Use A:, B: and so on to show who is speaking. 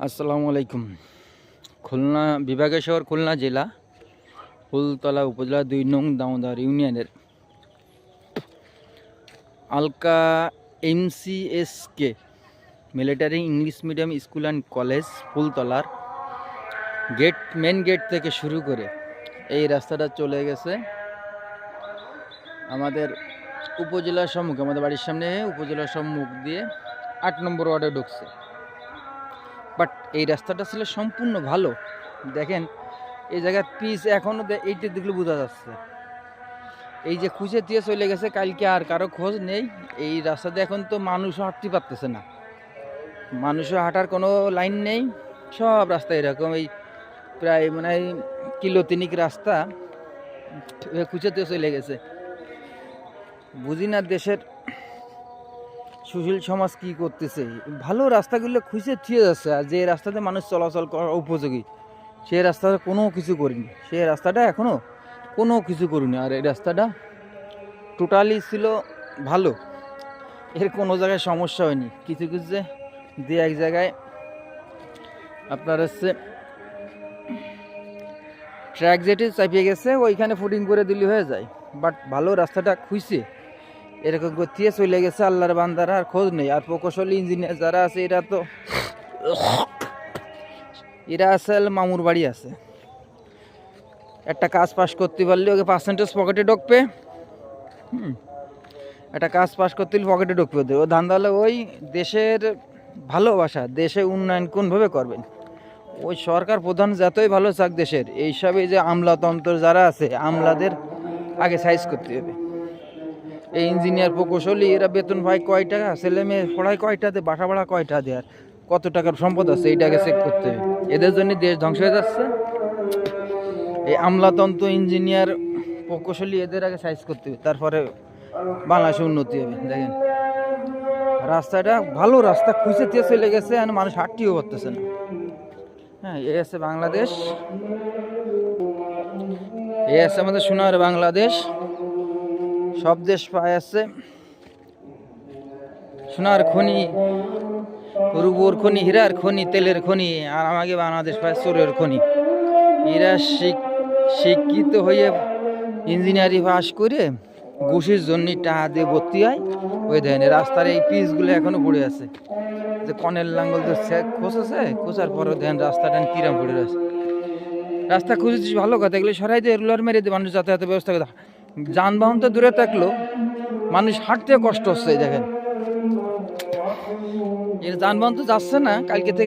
A: আসসালামু আলাইকুম। খুলনা বিভাগীয় শহর খুলনা জেলা ফুলতলা উপজেলা ২ নং দামোদর ইউনিয়নের আলকা এমসিএসকে military English medium school and college ফুলতলার মেন গেট থেকে শুরু করে এই রাস্তাটা চলে গেছে আমাদের উপজেলার সম্মুখে, আমাদের বাড়ির সামনে উপজেলার সম্মুখ দিয়ে ৮ নম্বর ওয়ার্ডে ঢুকছে। বাট এই রাস্তাটা ছিল সম্পূর্ণ ভালো। দেখেন এই জায়গার পিচ এখনও এইটা দেখলে বোঝা যাচ্ছে। এই যে খুঁজে দিয়ে চলে গেছে, কালকে আর কারো খোঁজ নেই। এই রাস্তাতে এখন তো মানুষও হাঁটতে পারতেছে না, মানুষও হাঁটার কোনো লাইন নেই। সব রাস্তা এরকম, এই প্রায় মানে কিলো তিনিক রাস্তা খুঁজে দিয়ে চলে গেছে। বুঝি না দেশের সুশীল সমাজ কি করতেছে। ভালো রাস্তাগুলো খুঁজে থিয়ে যাচ্ছে, আর যে রাস্তাতে মানুষ চলাচল করা উপযোগী সেই রাস্তাটা কোনো কিছু করিনি। সেই রাস্তাটা এখনও কোনো কিছু করিনি। আর এই রাস্তাটা টোটালি ছিল ভালো, এর কোনো জায়গায় সমস্যা হয়নি। কিছু কিছু যে এক জায়গায় আপনার হচ্ছে ট্র্যাক যেটি চাপিয়ে গেছে, ওইখানে ফুটিং করে দিলে হয়ে যায়। বাট ভালো রাস্তাটা খুঁজছে, এরকম করতে চলে গেছে আল্লাহর বান্দারা, আর খোঁজ নেই। আর প্রকৌশলী ইঞ্জিনিয়ার যারা আছে এরা আছে মামুর বাড়ি আছে। একটা কাজ পাস করতে পারলে ওকে পার্সেন্টেজ পকেটে ঢুকবে। একটা কাজ পাস করতে হলে পকেটে ঢুকবে ওদের। ও ধান্দা হলে ওই দেশের ভালোবাসা, দেশে উন্নয়ন কোনভাবে করবেন। ওই সরকার প্রধান যতই ভালো চাক দেশের, এইসবে যে আমলাতন্ত্র যারা আছে আমলাদের আগে সাইজ করতে হবে। এই ইঞ্জিনিয়ার প্রকৌশলী এরা বেতন পায় কয় টাকা, ছেলে মেয়ে পড়ায় কয়টাতে, বাসা ভাড়া কয়টা দেয়, আর কত টাকার সম্পদ আছে এইটাকে চেক করতে হবে। এদের জন্য দেশ ধ্বংস হয়ে যাচ্ছে। এই আমলাতন্ত্র ইঞ্জিনিয়ার প্রকৌশলী এদের আগে সাইজ করতে হবে, তারপরে বাংলাদেশে উন্নতি হবে। দেখেন রাস্তাটা ভালো, রাস্তা খুঁজে দিয়ে চলে গেছে, আর মানুষ হাঁটতেও করতেছে না। হ্যাঁ, এই আছে বাংলাদেশ, এই আছে আমাদের সোনার বাংলাদেশ। সব দেশ পায় আছে সোনার খনি, রূপোর খনি, হীরার খনি, তেলের খনি, আর আমাকে বাংলাদেশ পায় চোরের খনি। এরা শিক্ষিত হয়ে ইঞ্জিনিয়ারিং পাস করে ঘুষের জন্য টাকা দিয়ে ভর্তি হয়। ওই দেখেন রাস্তার এই পিচগুলো এখনো পড়ে আছে, যে কনের লাঙ্গল ধরছে খোঁচেছে, খোঁচার পরও দেখেন রাস্তাটা কিরাম পড়ে আছে। রাস্তা খুঁজেছিস ভালো কথা, এগুলো সরাই দিয়ে রুলার মেরে দিয়ে মানুষ যাতায়াতের ব্যবস্থা করে। যানবাহন তো দূরে থাকলো, মানুষ হাঁটতে কষ্ট হচ্ছে। দেখেন এর যানবাহন তো যাচ্ছে না কালকে থেকে।